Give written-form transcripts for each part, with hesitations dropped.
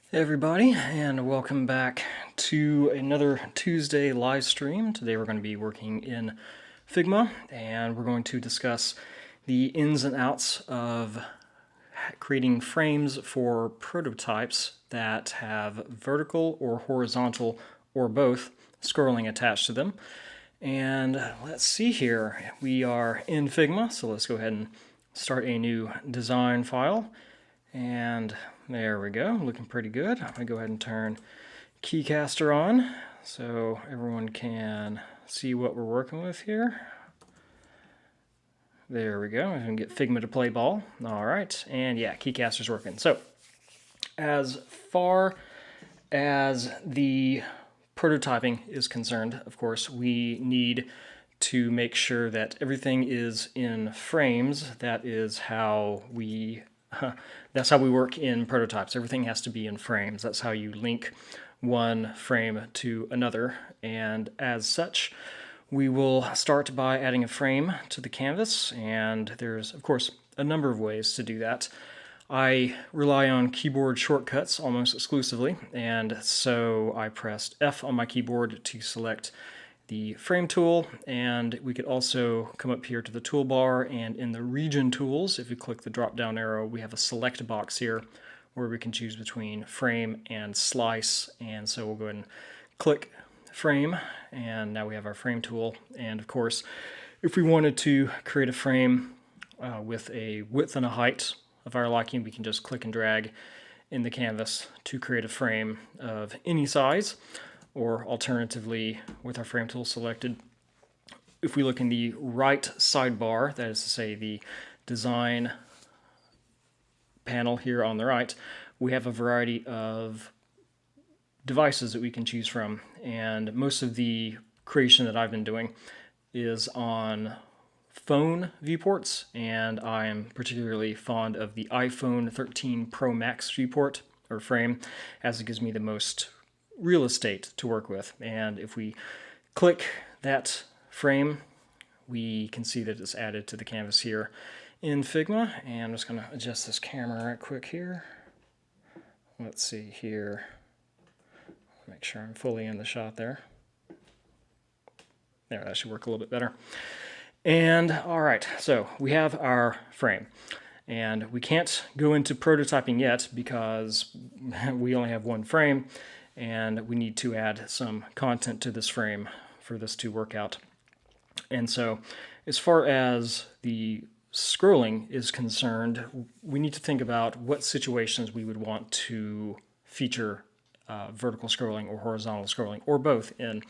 Hey everybody, and welcome back to another Tuesday live stream. Today we're going to be working in Figma, and we're going to discuss the ins and outs of creating frames for prototypes that have vertical or horizontal or both scrolling attached to them. And let's see here, we are in Figma, so let's go ahead and start a new design file. And there we go, looking pretty good. I'm gonna go ahead and turn Keycaster on so everyone can see what we're working with here. There we go, I'm gonna get Figma to play ball. All right, and yeah, Keycaster's working. So as far as the prototyping is concerned, of course, we need to make sure that everything is in frames. That is how we that's how we work in prototypes. Everything has to be in frames. That's how you link one frame to another. And as such, we will start by adding a frame to the canvas. And there's, of course, a number of ways to do that. I rely on keyboard shortcuts almost exclusively, and so I pressed F on my keyboard to select the frame tool, and we could also come up here to the toolbar, and in the region tools, if you click the drop down arrow, we have a select box here where we can choose between frame and slice. And so we'll go ahead and click frame, and now we have our frame tool. And of course, if we wanted to create a frame with a width and a height of our liking, we can just click and drag in the canvas to create a frame of any size. Or alternatively, with our frame tool selected, if we look in the right sidebar, that is to say the design panel here on the right, we have a variety of devices that we can choose from. And most of the creation that I've been doing is on phone viewports, and I am particularly fond of the iPhone 13 Pro Max viewport or frame, as it gives me the most real estate to work with. And if we click that frame, we can see that it's added to the canvas here in Figma. And I'm just going to adjust this camera right quick here. Let's see here. Make sure I'm fully in the shot there. There, that should work a little bit better. And all right, so we have our frame. And we can't go into prototyping yet because we only have one frame, and we need to add some content to this frame for this to work out. And so as far as the scrolling is concerned, we need to think about what situations we would want to feature vertical scrolling or horizontal scrolling, or both in.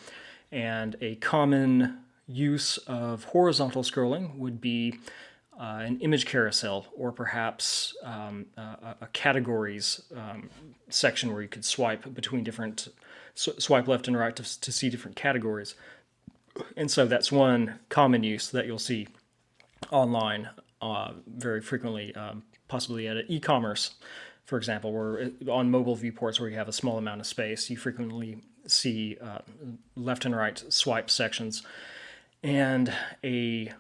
And a common use of horizontal scrolling would be an image carousel, or perhaps a categories section where you could swipe between different, swipe left and right to see different categories. And so that's one common use that you'll see online very frequently, possibly at e-commerce, for example, where on mobile viewports where you have a small amount of space, you frequently see left and right swipe sections. And an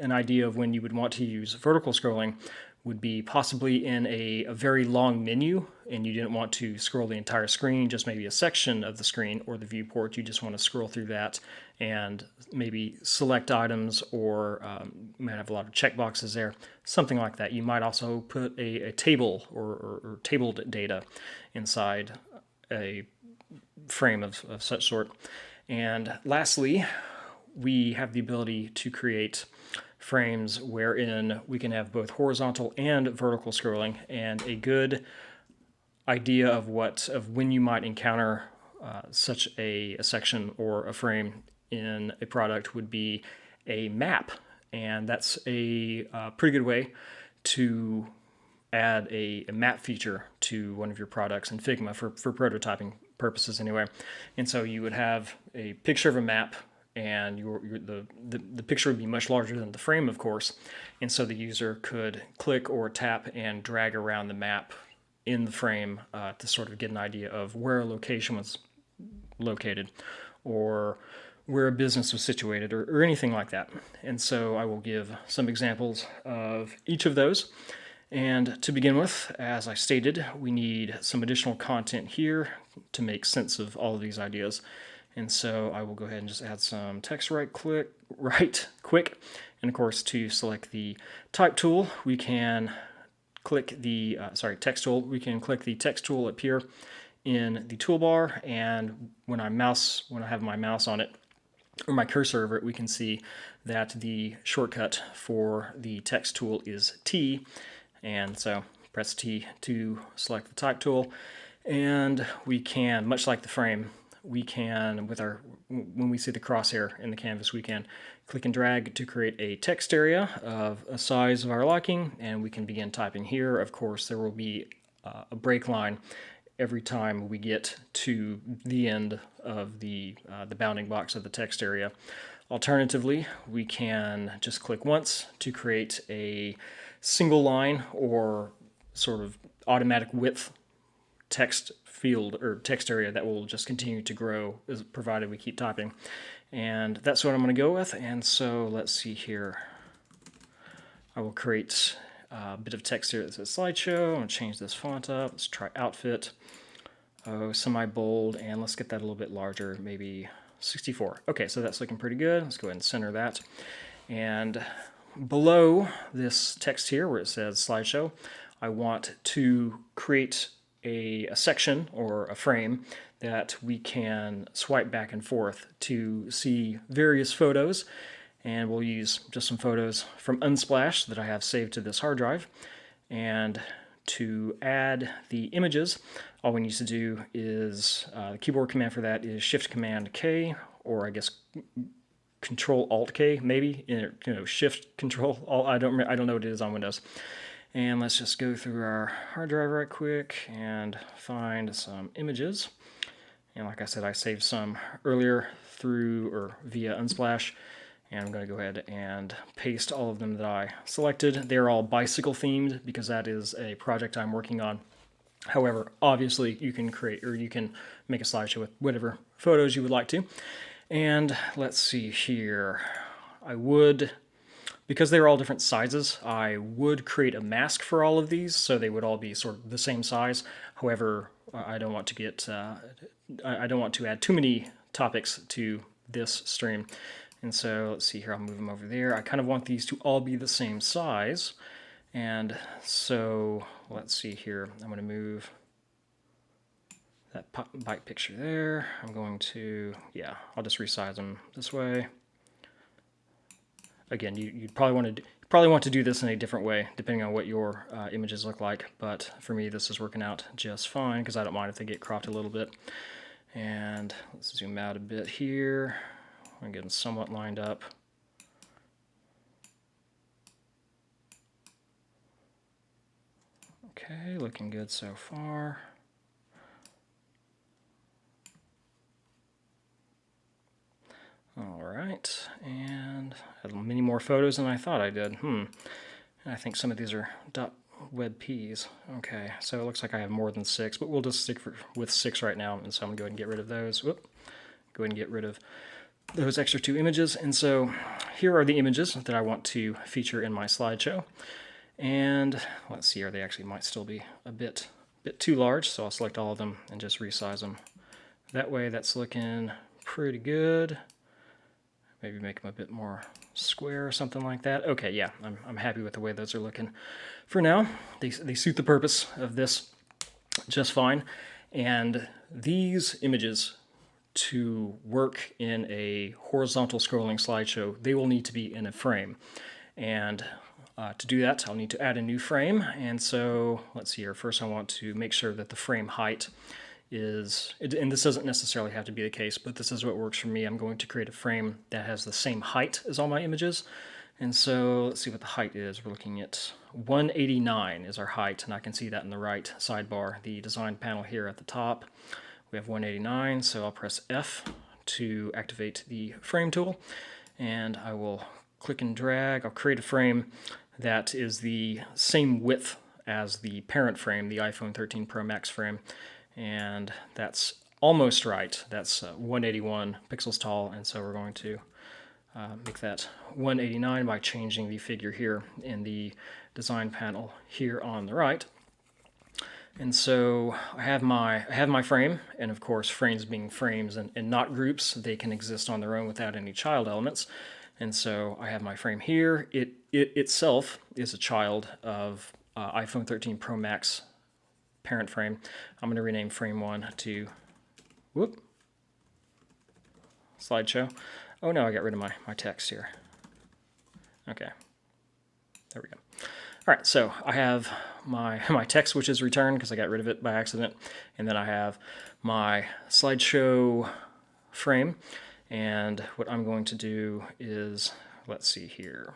idea of when you would want to use vertical scrolling would be possibly in a very long menu, and you didn't want to scroll the entire screen, just maybe a section of the screen or the viewport. You just want to scroll through that and maybe select items, or you might have a lot of checkboxes there, something like that. You might also put a table or tabled data inside a frame of such sort. And lastly, we have the ability to create frames wherein we can have both horizontal and vertical scrolling. And a good idea of when you might encounter such a section or a frame in a product would be a map. And that's a pretty good way to add a map feature to one of your products in Figma for prototyping purposes anyway. And so you would have a picture of a map, and the picture would be much larger than the frame, of course, and so the user could click or tap and drag around the map in the frame to sort of get an idea of where a location was located, or where a business was situated, or anything like that. And so I will give some examples of each of those, And to begin with, as I stated, we need some additional content here to make sense of all of these ideas. And so I will go ahead and just add some text right quick. And of course, to select the type tool, we can click the text tool. We can click the text tool up here in the toolbar, and when I have my mouse on it or my cursor over it, we can see that the shortcut for the text tool is T. And so press T to select the type tool, and we can, much like the frame, we can, when we see the crosshair in the canvas, we can click and drag to create a text area of a size of our liking, and we can begin typing here. Of course, there will be a break line every time we get to the end of the bounding box of the text area. Alternatively, we can just click once to create a single line or sort of automatic width text field or text area that will just continue to grow provided we keep typing. And that's what I'm going to go with. And so let's see here. I will create a bit of text here that says slideshow. I'm going to change this font up. Let's try outfit. Semi-bold, and let's get that a little bit larger, maybe 64. Okay, so that's looking pretty good. Let's go ahead and center that. And below this text here where it says slideshow, I want to create a section or a frame that we can swipe back and forth to see various photos. And we'll use just some photos from Unsplash that I have saved to this hard drive. And to add the images, all we need to do is, the keyboard command for that is Shift-Command-K, or I guess Control-Alt-K, maybe, Shift-Control-Alt, I don't know what it is on Windows. And let's just go through our hard drive right quick and find some images. And like I said, I saved some earlier via Unsplash. And I'm going to go ahead and paste all of them that I selected. They're all bicycle themed because that is a project I'm working on. However, obviously you can make a slideshow with whatever photos you would like to. And let's see here. Because they're all different sizes, I would create a mask for all of these so they would all be sort of the same size. However, I don't want to add too many topics to this stream. And so let's see here, I'll move them over there. I kind of want these to all be the same size. And so let's see here, I'm going to move that bike picture there. I'm going to, I'll just resize them this way. Again, you'd probably want to do this in a different way depending on what your images look like. But for me, this is working out just fine because I don't mind if they get cropped a little bit. And let's zoom out a bit here. I'm getting somewhat lined up. Okay, looking good so far. All right, and I had many more photos than I thought I did. I think some of these are .webps. Okay, so it looks like I have more than 6, but we'll just stick with 6 right now. And so I'm going to go ahead and get rid of those. Go ahead and get rid of those extra 2 images. And so here are the images that I want to feature in my slideshow. And let's see, they actually might still be a bit too large, so I'll select all of them and just resize them. That way that's looking pretty good. Maybe make them a bit more square or something like that. Okay, yeah, I'm happy with the way those are looking for now. They suit the purpose of this just fine. And these images, to work in a horizontal scrolling slideshow, they will need to be in a frame. And to do that, I'll need to add a new frame. And so let's see here. First, I want to make sure that the frame height is, and this doesn't necessarily have to be the case, but this is what works for me. I'm going to create a frame that has the same height as all my images. And so let's see what the height is. We're looking at 189 is our height, and I can see that in the right sidebar, the design panel here at the top. We have 189, so I'll press F to activate the frame tool, and I will click and drag. I'll create a frame that is the same width as the parent frame, the iPhone 13 Pro Max frame, and that's almost right. That's 181 pixels tall, and so we're going to make that 189 by changing the figure here in the design panel here on the right. And so I have my frame, and of course frames being frames and not groups, they can exist on their own without any child elements. And so I have my frame here. It itself is a child of iPhone 13 Pro Max parent frame. I'm going to rename frame 1 to slideshow. Oh no, I got rid of my text here. Okay, there we go. All right, so I have my text, which is returned because I got rid of it by accident, and then I have my slideshow frame. And what I'm going to do is, let's see here,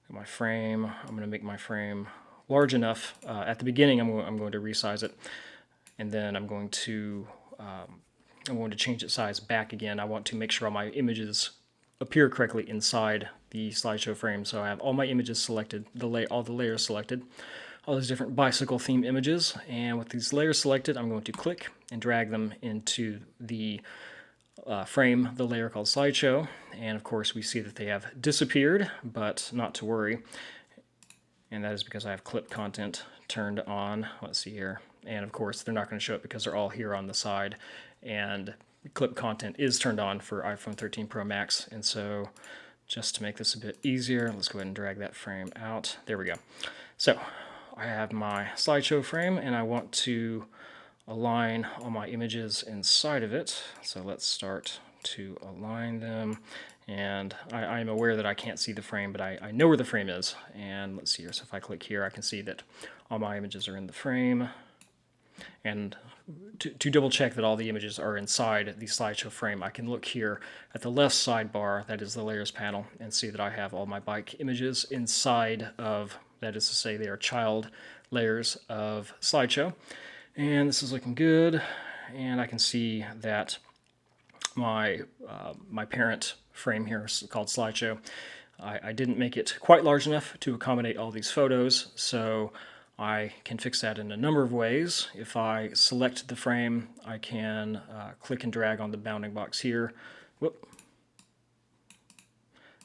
my frame. I'm going to make my frame large enough. At the beginning, I'm going to resize it, and then I'm going to change its size back again. I want to make sure all my images appear correctly inside the slideshow frame. So I have all my images selected, all the layers selected, all these different bicycle theme images. And with these layers selected, I'm going to click and drag them into the frame, the layer called slideshow. And of course, we see that they have disappeared, but not to worry. And that is because I have clip content turned on. Let's see here. And of course, they're not going to show up because they're all here on the side. And clip content is turned on for iPhone 13 Pro Max. And so just to make this a bit easier, let's go ahead and drag that frame out. There we go. So I have my slideshow frame, and I want to align all my images inside of it. So let's start to align them. And I am aware that I can't see the frame, but I know where the frame is. And let's see here. So if I click here, I can see that all my images are in the frame. And to double check that all the images are inside the slideshow frame, I can look here at the left sidebar, that is the layers panel, and see that I have all my bike images inside of, that is to say, they are child layers of slideshow. And this is looking good, and I can see that my parent frame here is called slideshow. I didn't make it quite large enough to accommodate all these photos, so I can fix that in a number of ways. If I select the frame, I can click and drag on the bounding box here. Whoop.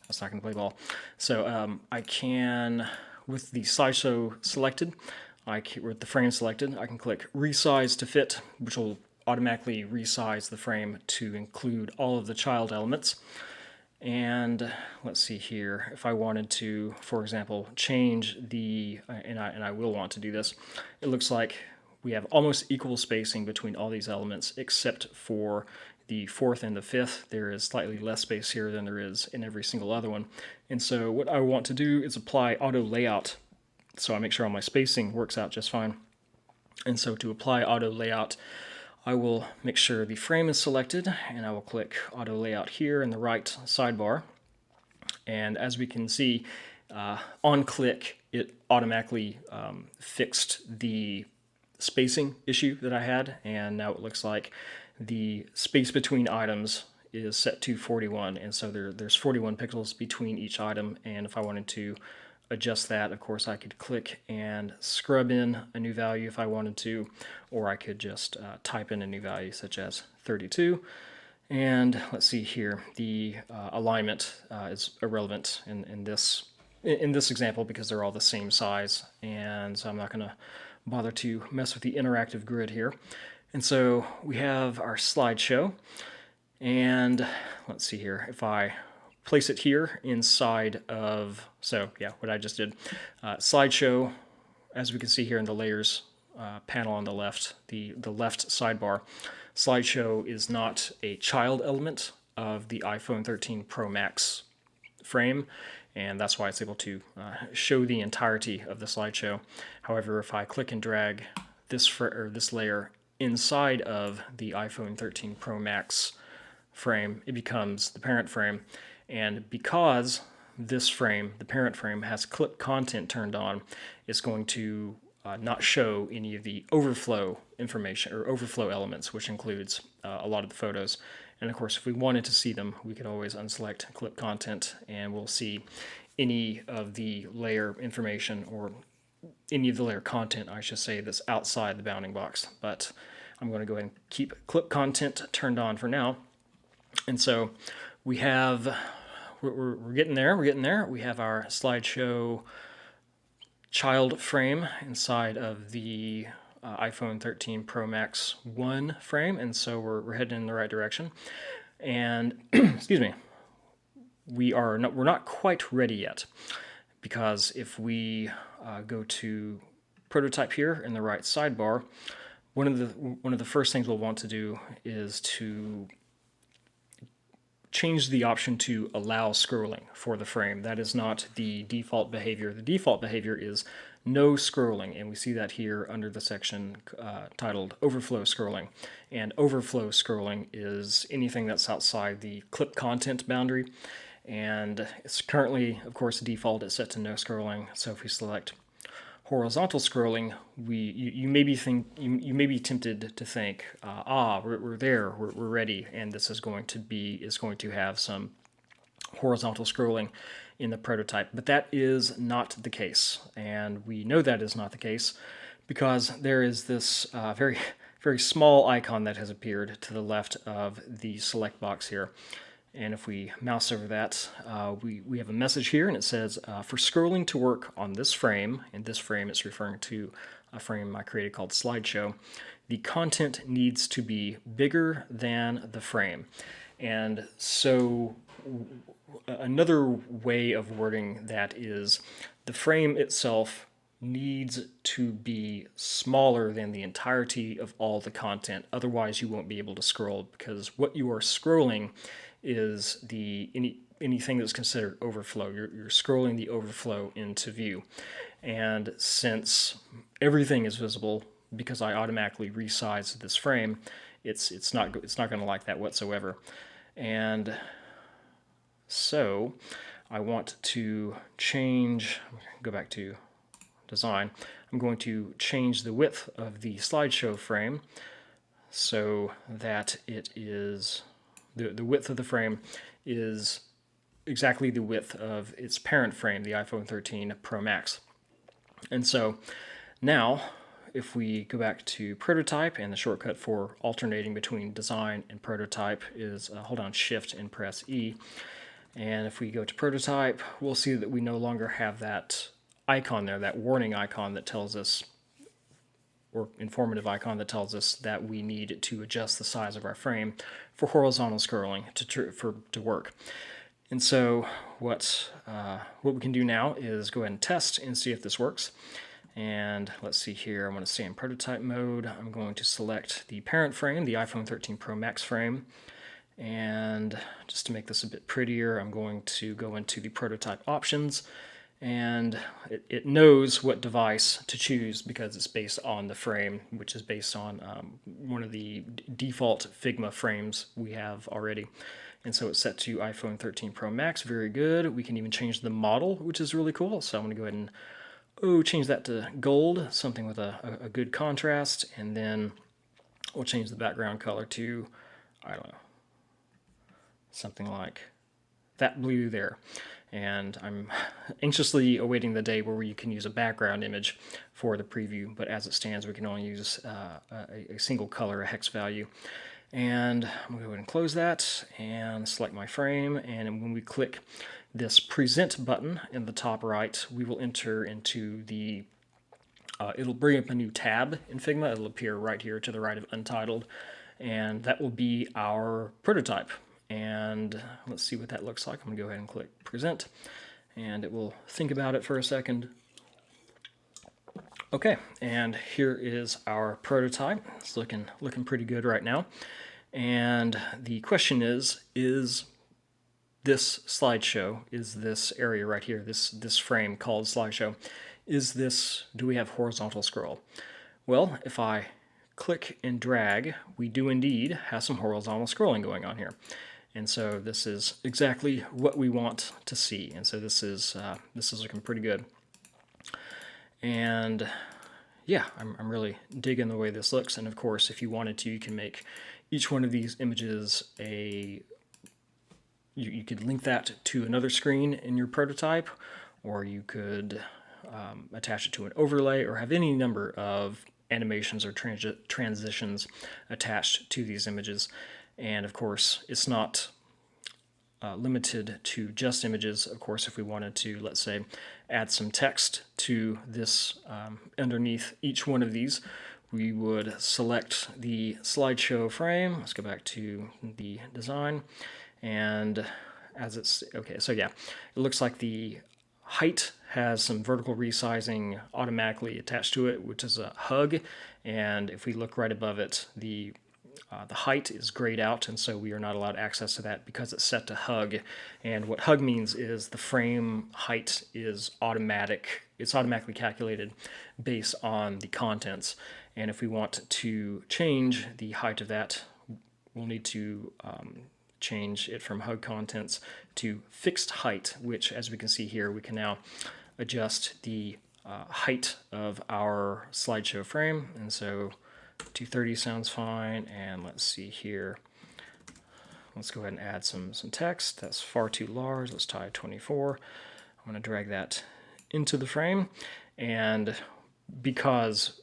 That's not going to play ball. So I can, with the slideshow selected, with the frame selected, I can click resize to fit, which will automatically resize the frame to include all of the child elements. And let's see here, if I wanted to, for example, change the, and I will want to do this, it looks like we have almost equal spacing between all these elements except for the fourth and the fifth. There is slightly less space here than there is in every single other one. And so what I want to do is apply auto layout, so I make sure all my spacing works out just fine. And so to apply auto layout, I will make sure the frame is selected, and I will click Auto Layout here in the right sidebar. And as we can see, on click, it automatically fixed the spacing issue that I had, and now it looks like the space between items is set to 41, and so there's 41 pixels between each item. And if I wanted to adjust that, of course I could click and scrub in a new value if I wanted to, or I could just type in a new value such as 32. And let's see here, the alignment is irrelevant in this example because they're all the same size, and so I'm not going to bother to mess with the interactive grid here. And so we have our slideshow, and let's see here, if I place it here inside of, so yeah, what I just did. Slideshow, as we can see here in the layers panel on the left, the left sidebar, slideshow is not a child element of the iPhone 13 Pro Max frame, and that's why it's able to show the entirety of the slideshow. However, if I click and drag this layer inside of the iPhone 13 Pro Max frame, it becomes the parent frame. And because this frame, the parent frame, has clip content turned on, it's going to not show any of the overflow information or overflow elements, which includes a lot of the photos. And of course, if we wanted to see them, we could always unselect clip content, and we'll see any of the layer information, or any of the layer content, I should say, that's outside the bounding box. But I'm going to go ahead and keep clip content turned on for now. And so we have, we're getting there, we're getting there. We have our slideshow child frame inside of the iPhone 13 Pro Max 1 frame, and so we're heading in the right direction. And excuse me, we're not quite ready yet, because if we go to prototype here in the right sidebar, one of the first things we'll want to do is to change the option to allow scrolling for the frame. That is not the default behavior. The default behavior is no scrolling, and we see that here under the section titled Overflow Scrolling. And overflow scrolling is anything that's outside the clip content boundary, and it's currently, of course, default is set to no scrolling. So if we select horizontal scrolling, you may be tempted to think, we're there, we're ready, and this is going to have some horizontal scrolling in the prototype. But that is not the case, and we know that is not the case because there is this very small icon that has appeared to the left of the select box here. And if we mouse over that, we have a message here, and it says, for scrolling to work on this frame, and this frame is referring to a frame I created called Slideshow, the content needs to be bigger than the frame. And so another way of wording that is the frame itself needs to be smaller than the entirety of all the content. Otherwise, you won't be able to scroll, because what you are scrolling is anything that's considered overflow. You're scrolling the overflow into view. And since everything is visible, because I automatically resized this frame, it's not going to like that whatsoever. And so I want to go back to design. I'm going to change the width of the slideshow frame so that it is the width of the frame is exactly the width of its parent frame, the iPhone 13 Pro Max. And so now, if we go back to prototype, and the shortcut for alternating between design and prototype is hold down Shift and press E. And if we go to prototype, we'll see that we no longer have that icon there, that warning icon that tells us, or informative icon that tells us that we need to adjust the size of our frame for horizontal scrolling to work. And so what we can do now is go ahead and test and see if this works. And let's see here, I'm going to stay in prototype mode. I'm going to select the parent frame, the iPhone 13 Pro Max frame. And just to make this a bit prettier, I'm going to go into the prototype options, and it knows what device to choose because it's based on the frame, which is based on one of the default Figma frames we have already. And so it's set to iPhone 13 Pro Max. Very good. We can even change the model, which is really cool. So I'm going to go ahead and change that to gold, something with a good contrast, and then we'll change the background color to, I don't know, something like that blue there. And I'm anxiously awaiting the day where you can use a background image for the preview, but as it stands, we can only use a single color, a hex value. And I'm going to go ahead and close that and select my frame, and when we click this present button in the top right, we will enter into the it'll bring up a new tab in Figma. It'll appear right here to the right of Untitled, and that will be our prototype. And let's see what that looks like. I'm going to go ahead and click present, and it will think about it for a second. Okay, and here is our prototype. It's looking pretty good right now. And the question is this slideshow, is this area right here, this frame called slideshow, do we have horizontal scroll? Well, if I click and drag, we do indeed have some horizontal scrolling going on here. And so this is exactly what we want to see. And so this is looking pretty good. And yeah, I'm really digging the way this looks. And of course, if you wanted to, you can make each one of these images you could link that to another screen in your prototype, or you could attach it to an overlay, or have any number of animations or transitions attached to these images. And of course, it's not limited to just images. Of course, if we wanted to, let's say, add some text to this underneath each one of these, we would select the slideshow frame. Let's go back to the design. And as it's, okay, so yeah, it looks like the height has some vertical resizing automatically attached to it, which is a hug. And if we look right above it, the height is grayed out, and so we are not allowed access to that because it's set to hug. And what hug means is the frame height is automatic. It's automatically calculated based on the contents. And if we want to change the height of that, we'll need to change it from hug contents to fixed height, which, as we can see here, we can now adjust the height of our slideshow frame. And so 230 sounds fine. And let's see here. Let's go ahead and add some text. That's far too large. Let's tie 24. I'm going to drag that into the frame. And because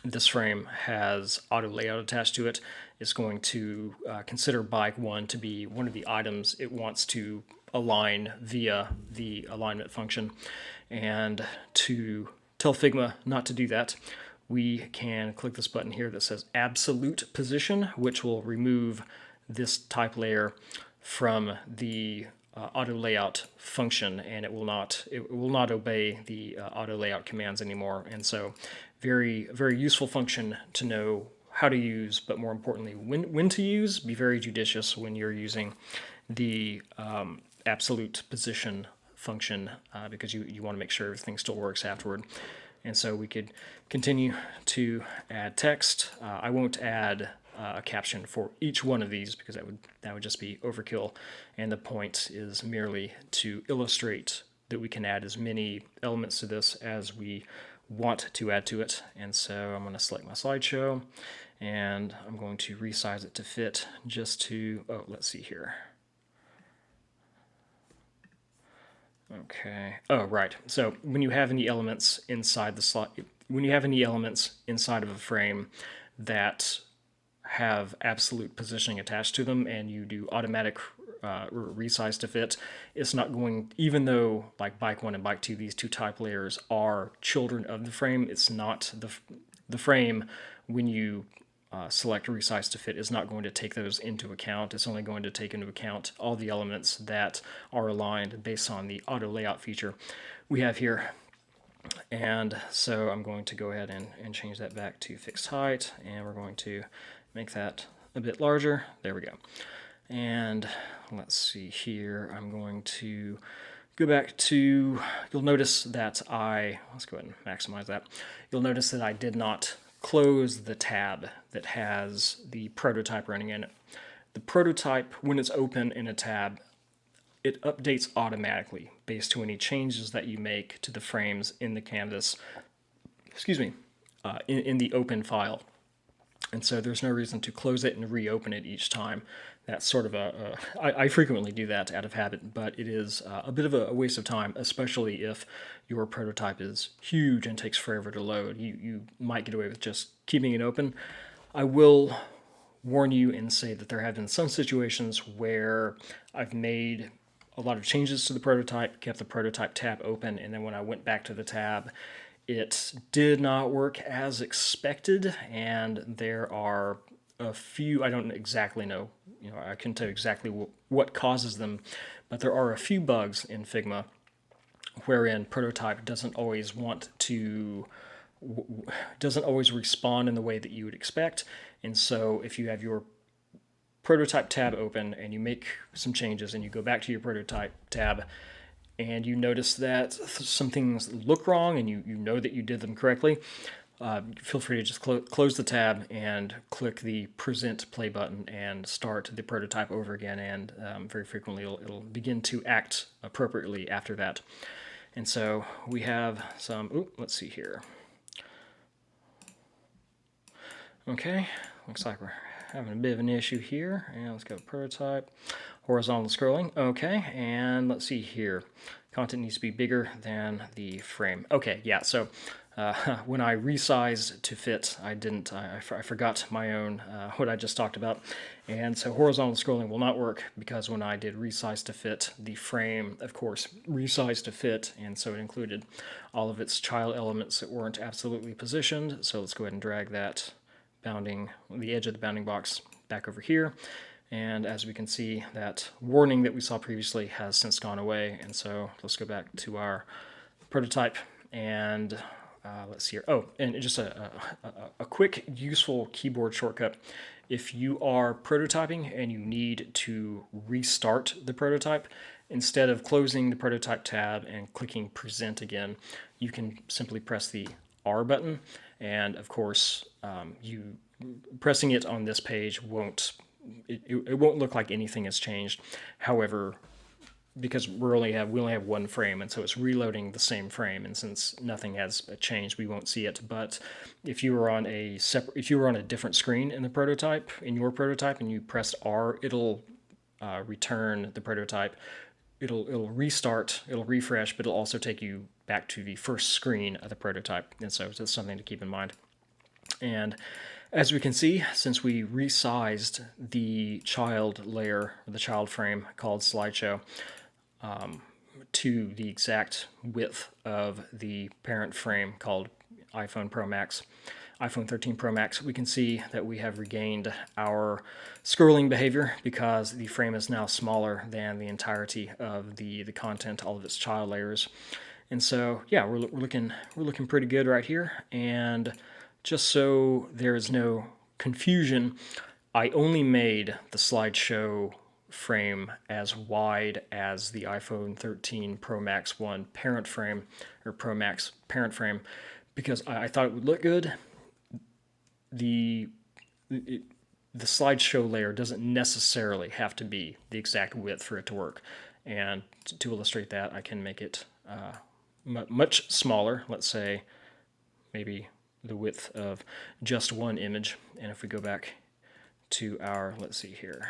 this frame has auto layout attached to it, it's going to consider bike 1 to be one of the items it wants to align via the alignment function. And to tell Figma not to do that, we can click this button here that says absolute position, which will remove this type layer from the auto layout function, and it will not obey the auto layout commands anymore. And so very useful function to know how to use, but more importantly when to use. Be very judicious when you're using the absolute position function because you want to make sure everything still works afterward. And so we could continue to add text. I won't add a caption for each one of these because that would just be overkill. And the point is merely to illustrate that we can add as many elements to this as we want to add to it. And so I'm going to select my slideshow, and I'm going to resize it to fit just to, oh, let's see here. Okay. Oh, right. So when you have any elements inside the slide, when you have any elements inside of a frame that have absolute positioning attached to them, and you do automatic resize to fit, it's not going, even though like bike 1 and bike 2, these two type layers are children of the frame, it's not the frame when you select resize to fit is not going to take those into account. It's only going to take into account all the elements that are aligned based on the auto layout feature we have here. And so I'm going to go ahead and change that back to fixed height, and we're going to make that a bit larger. There we go. And let's see here, I'm going to go back to, you'll notice that let's go ahead and maximize that. You'll notice that I did not close the tab that has the prototype running in it. The prototype, when it's open in a tab, it updates automatically based on any changes that you make to the frames in the canvas, in the open file. And so there's no reason to close it and reopen it each time. That's sort of I frequently do that out of habit, but it is a bit of a waste of time, especially if your prototype is huge and takes forever to load. You might get away with just keeping it open. I will warn you and say that there have been some situations where I've made a lot of changes to the prototype, kept the prototype tab open, and then when I went back to the tab, it did not work as expected, and there are a few, I don't exactly know, I couldn't tell you exactly what causes them, but there are a few bugs in Figma wherein prototype doesn't always respond in the way that you would expect. And so if you have your prototype tab open and you make some changes and you go back to your prototype tab and you notice that some things look wrong and you know that you did them correctly, feel free to just close the tab and click the present play button and start the prototype over again, and very frequently it'll begin to act appropriately after that. And so we have some, let's see here. Okay, looks like we're having a bit of an issue here, and let's go prototype, horizontal scrolling. Okay, and let's see here. Content needs to be bigger than the frame. Okay, yeah, so when I resized to fit, I forgot my own, what I just talked about. And so horizontal scrolling will not work because when I did resize to fit, the frame, of course, resized to fit, and so it included all of its child elements that weren't absolutely positioned. So let's go ahead and drag that the edge of the bounding box back over here. And as we can see, that warning that we saw previously has since gone away. And so let's go back to our prototype and let's see here. Oh, and just a quick useful keyboard shortcut. If you are prototyping and you need to restart the prototype, instead of closing the prototype tab and clicking present again, you can simply press the R button. And of course, you pressing it on this page won't look like anything has changed. However, because we only have one frame, and so it's reloading the same frame, and since nothing has changed, we won't see it. But if you were on a different screen in your prototype, and you pressed R, it'll return the prototype. It'll restart, it'll refresh, but it'll also take you back to the first screen of the prototype, and so it's something to keep in mind. And as we can see, since we resized the child layer, or the child frame called slideshow, to the exact width of the parent frame called iPhone 13 Pro Max, we can see that we have regained our scrolling behavior because the frame is now smaller than the entirety of the content, all of its child layers. And so, yeah, we're looking pretty good right here. And just so there is no confusion, I only made the slideshow frame as wide as the iPhone 13 Pro Max 1 parent frame, or Pro Max parent frame, because I thought it would look good. The slideshow layer doesn't necessarily have to be the exact width for it to work. And to illustrate that, I can make it much smaller, let's say maybe the width of just one image. And if we go back to our, let's see here,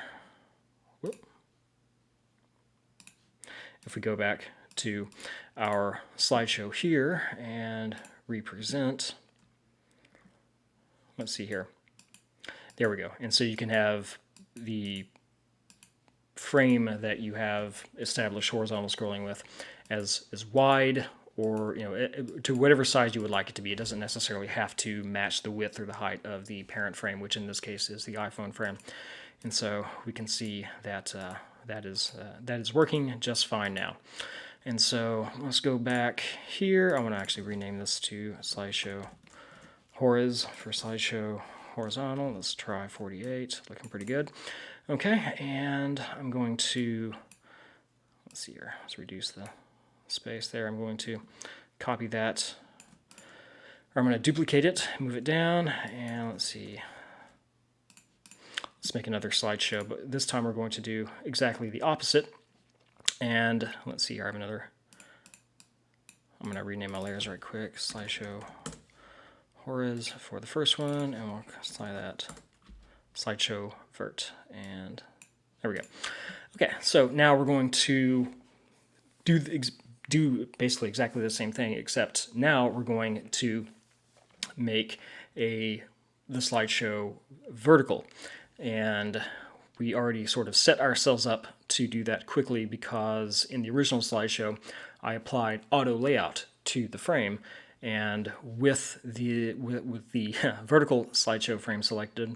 if we go back to our slideshow here and represent, let's see here, there we go. And so you can have the frame that you have established horizontal scrolling with as wide, or to whatever size you would like it to be. It doesn't necessarily have to match the width or the height of the parent frame, which in this case is the iPhone frame. And so we can see that that is working just fine now. And so let's go back here. I want to actually rename this to slideshow horiz for slideshow horizontal. Let's try 48, looking pretty good. Okay, and I'm going to, let's see here, let's reduce the space there. I'm going to copy that, or I'm going to duplicate it, move it down, and let's see. Let's make another slideshow, but this time we're going to do exactly the opposite. And let's see here, I'm going to rename my layers right quick. Slideshow horiz for the first one, and we'll slide that slideshow vert, and there we go. Okay, so now we're going to do basically exactly the same thing, except now we're going to make the slideshow vertical. And we already sort of set ourselves up to do that quickly because in the original slideshow, I applied auto layout to the frame, and with the vertical slideshow frame selected,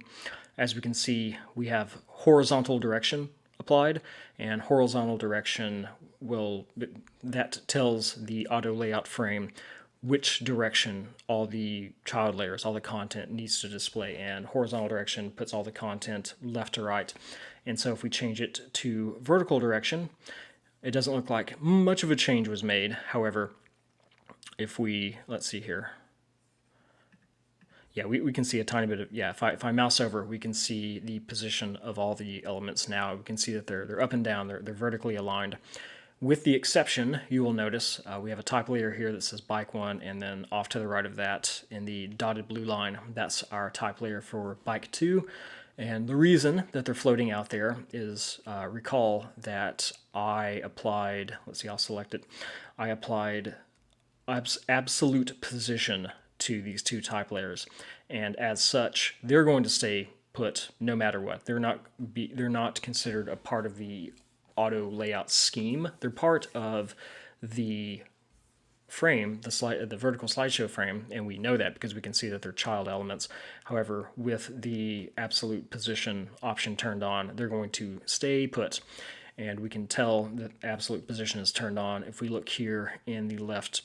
as we can see, we have horizontal direction applied, and horizontal direction that tells the auto layout frame which direction all the child layers, all the content needs to display, and horizontal direction puts all the content left to right. And so if we change it to vertical direction, it doesn't look like much of a change was made. However, if we, let's see here, yeah, we can see a tiny bit of, yeah, if I mouse over, we can see the position of all the elements now. We can see that they're up and down, they're vertically aligned. With the exception, you will notice we have a type layer here that says bike 1, and then off to the right of that in the dotted blue line, that's our type layer for bike 2. And the reason that they're floating out there is, recall that I applied, let's see, I'll select it, I applied absolute position to these two type layers, and as such, they're going to stay put no matter what. They're not considered a part of the auto layout scheme. They're part of the frame, the vertical slideshow frame, and we know that because we can see that they're child elements. However, with the absolute position option turned on, they're going to stay put, and we can tell that absolute position is turned on. If we look here in the left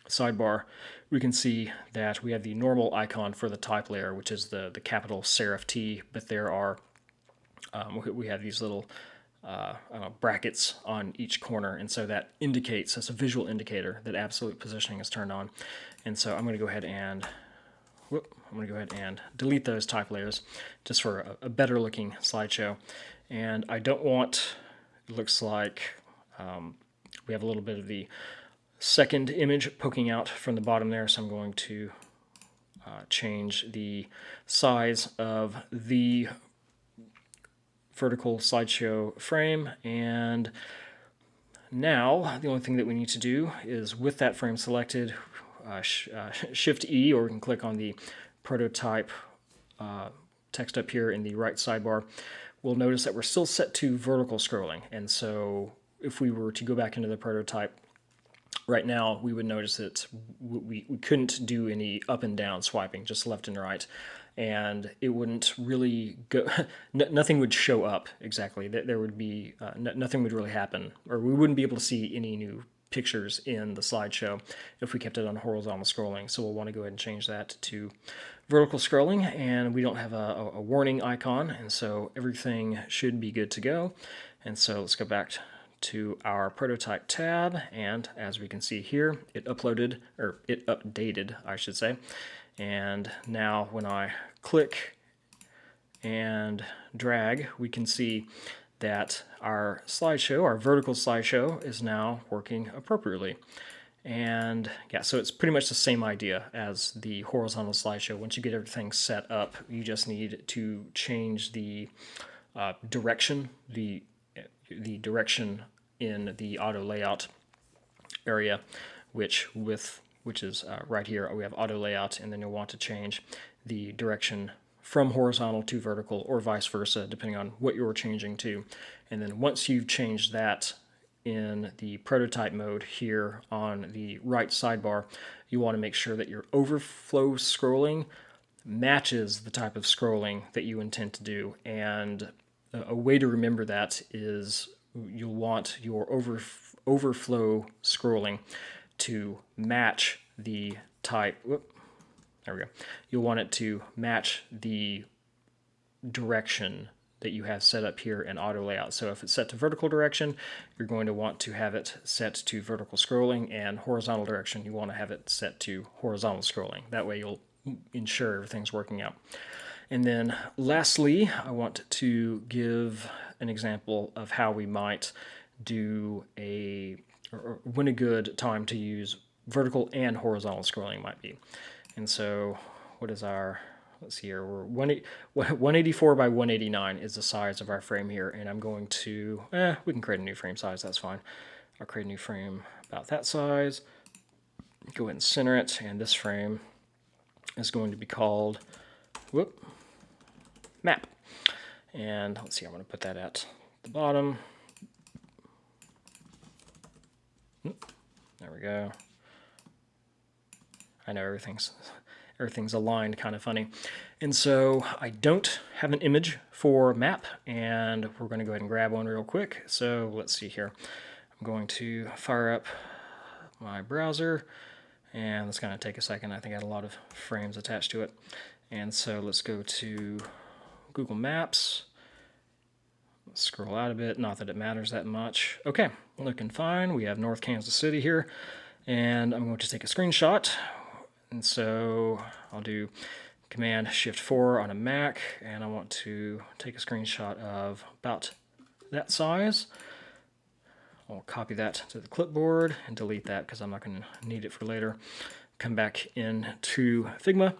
sidebar, we can see that we have the normal icon for the type layer, which is the capital serif T, but there are we have these little brackets on each corner, and so that indicates, that's a visual indicator that absolute positioning is turned on. And so I'm going to go ahead and delete those type layers just for a better looking slideshow. And I don't want, it looks like we have a little bit of the second image poking out from the bottom there, so I'm going to change the size of the vertical slideshow frame. And now the only thing that we need to do is, with that frame selected, Shift E, or we can click on the prototype text up here in the right sidebar. We'll notice that we're still set to vertical scrolling, and so if we were to go back into the prototype right now, we would notice that we couldn't do any up and down swiping, just left and right, and it wouldn't really go, nothing would show up exactly. There would be, nothing would really happen, or we wouldn't be able to see any new pictures in the slideshow if we kept it on horizontal scrolling. So we'll want to go ahead and change that to vertical scrolling, and we don't have a warning icon, and so everything should be good to go. And so let's go back to our prototype tab, and as we can see here, it updated, I should say. And now when I click and drag, we can see that our slideshow, our vertical slideshow, is now working appropriately. And yeah, so it's pretty much the same idea as the horizontal slideshow. Once you get everything set up, you just need to change the direction, the direction in the auto layout area, which is right here. We have auto layout, and then you'll want to change the direction from horizontal to vertical, or vice versa, depending on what you're changing to. And then once you've changed that in the prototype mode here on the right sidebar, you want to make sure that your overflow scrolling matches the type of scrolling that you intend to do. And a way to remember that is you'll want your overflow scrolling to match the type. There we go. You'll want it to match the direction that you have set up here in auto layout. So if it's set to vertical direction, you're going to want to have it set to vertical scrolling, and horizontal direction, you want to have it set to horizontal scrolling. That way you'll ensure everything's working out. And then lastly, I want to give an example of how we might do or when a good time to use vertical and horizontal scrolling might be. And so what is our, let's see here, we're 184 by 189 is the size of our frame here, and I'm going to, we can create a new frame size, that's fine. I'll create a new frame about that size, go ahead and center it, and this frame is going to be called, map. And let's see, I'm going to put that at the bottom. There we go. I know everything's aligned kind of funny. And so I don't have an image for map, and we're going to go ahead and grab one real quick. So let's see here. I'm going to fire up my browser, and it's going to take a second. I think I had a lot of frames attached to it. And so let's go to Google Maps. Let's scroll out a bit, not that it matters that much. Okay, looking fine. We have North Kansas City here, and I'm going to take a screenshot. And so I'll do Command-Shift-4 on a Mac, and I want to take a screenshot of about that size. I'll copy that to the clipboard and delete that because I'm not going to need it for later. Come back into Figma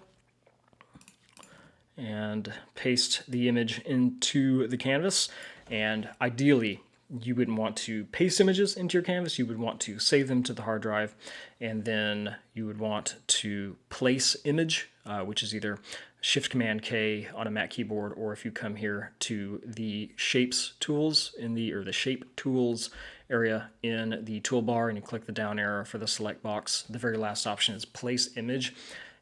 and paste the image into the canvas. And ideally, you wouldn't want to paste images into your canvas. You would want to save them to the hard drive, and then you would want to place image, which is either Shift-Command-K on a Mac keyboard, or if you come here to the Shapes tools or the Shape Tools area in the toolbar and you click the down arrow for the select box, the very last option is Place Image.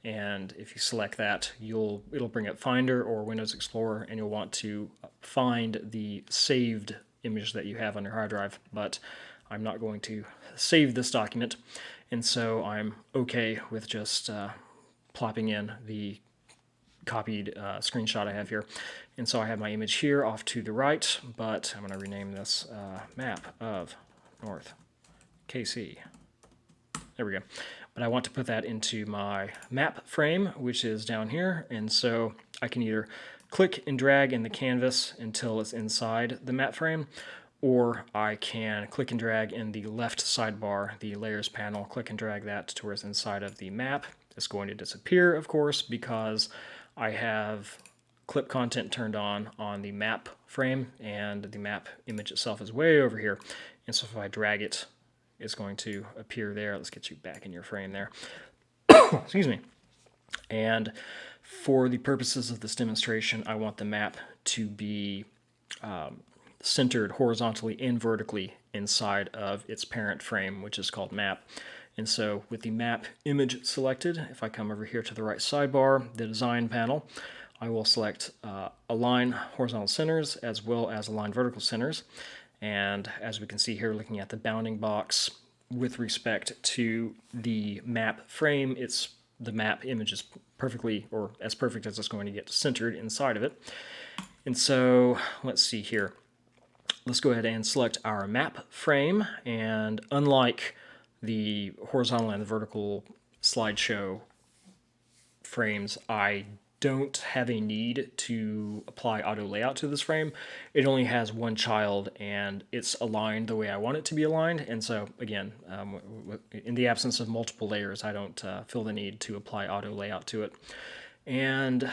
And if you select that, it'll bring up Finder or Windows Explorer, and you'll want to find the saved image that you have on your hard drive. But I'm not going to save this document, and so I'm okay with just plopping in the copied screenshot I have here. And so I have my image here off to the right, but I'm going to rename this Map of North KC. There we go. But I want to put that into my map frame, which is down here. And so I can either click and drag in the canvas until it's inside the map frame, or I can click and drag in the left sidebar, the layers panel, click and drag that to where it's inside of the map. It's going to disappear, of course, because I have clip content turned on the map frame, and the map image itself is way over here. And so if I drag it, it's going to appear there. Let's get you back in your frame there. Excuse me. And for the purposes of this demonstration, I want the map to be centered horizontally and vertically inside of its parent frame, which is called map. And so with the map image selected, if I come over here to the right sidebar, the design panel, I will select align horizontal centers as well as align vertical centers. And as we can see here, looking at the bounding box with respect to the map frame, the map image is perfectly, or as perfect as it's going to get, centered inside of it. And so let's see here. Let's go ahead and select our map frame, and unlike the horizontal and the vertical slideshow frames, I don't have a need to apply auto layout to this frame. It only has one child and it's aligned the way I want it to be aligned. And so again, in the absence of multiple layers, I don't feel the need to apply auto layout to it. And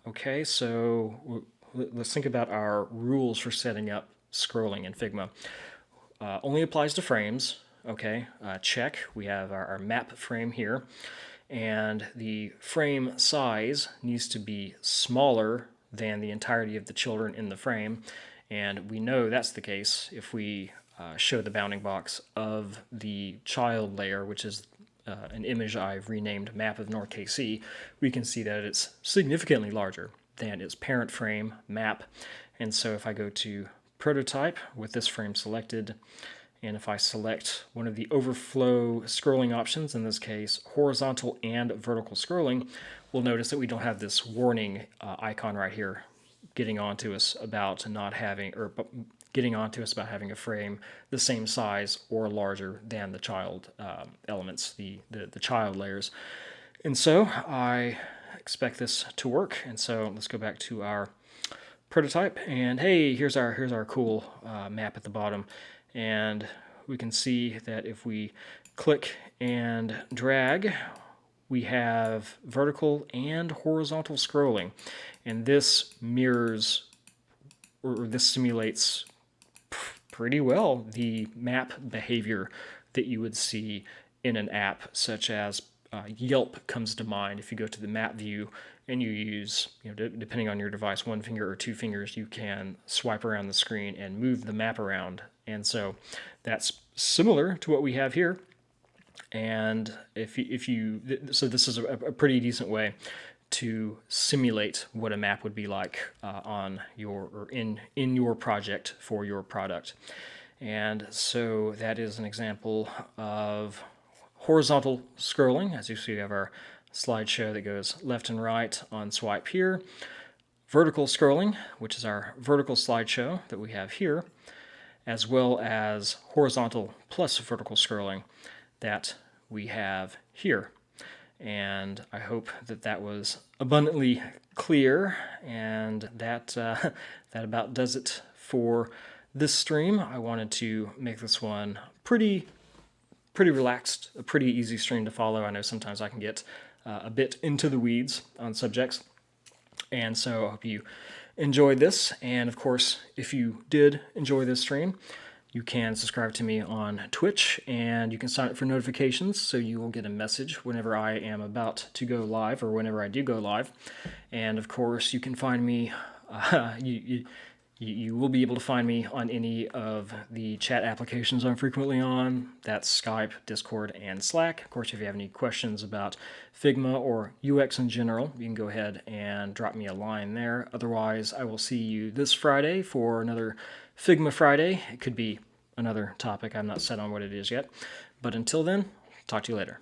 okay, so let's think about our rules for setting up scrolling in Figma. Only applies to frames. Okay, check. We have our map frame here. And the frame size needs to be smaller than the entirety of the children in the frame. And we know that's the case if we show the bounding box of the child layer, which is an image I've renamed Map of North KC. We can see that it's significantly larger than its parent frame, map. And so if I go to prototype with this frame selected, and if I select one of the overflow scrolling options, in this case horizontal and vertical scrolling, we'll notice that we don't have this warning icon right here getting onto us about not having, or getting onto us about having a frame the same size or larger than the child elements, the child layers. And so I expect this to work. And so let's go back to our prototype, and hey, here's our cool map at the bottom. And we can see that if we click and drag, we have vertical and horizontal scrolling. And this mirrors, or this simulates pretty well the map behavior that you would see in an app such as Yelp comes to mind. If you go to the map view and you use, depending on your device, one finger or two fingers, you can swipe around the screen and move the map around. And so that's similar to what we have here. And so this is a pretty decent way to simulate what a map would be like on your, or in your project for your product. And so that is an example of horizontal scrolling. As you see, we have our slideshow that goes left and right on swipe here. Vertical scrolling, which is our vertical slideshow that we have here, as well as horizontal plus vertical scrolling that we have here. And I hope that that was abundantly clear, and that that about does it for this stream. I wanted to make this one pretty relaxed, a pretty easy stream to follow. I know sometimes I can get a bit into the weeds on subjects, and so I hope you enjoyed this. And of course, if you did enjoy this stream, you can subscribe to me on Twitch, and you can sign up for notifications so you will get a message whenever I am about to go live or whenever I do go live. And of course, you can find me, you will be able to find me on any of the chat applications I'm frequently on. That's Skype, Discord, and Slack. Of course, if you have any questions about Figma or UX in general, you can go ahead and drop me a line there. Otherwise, I will see you this Friday for another Figma Friday. It could be another topic. I'm not set on what it is yet. But until then, talk to you later.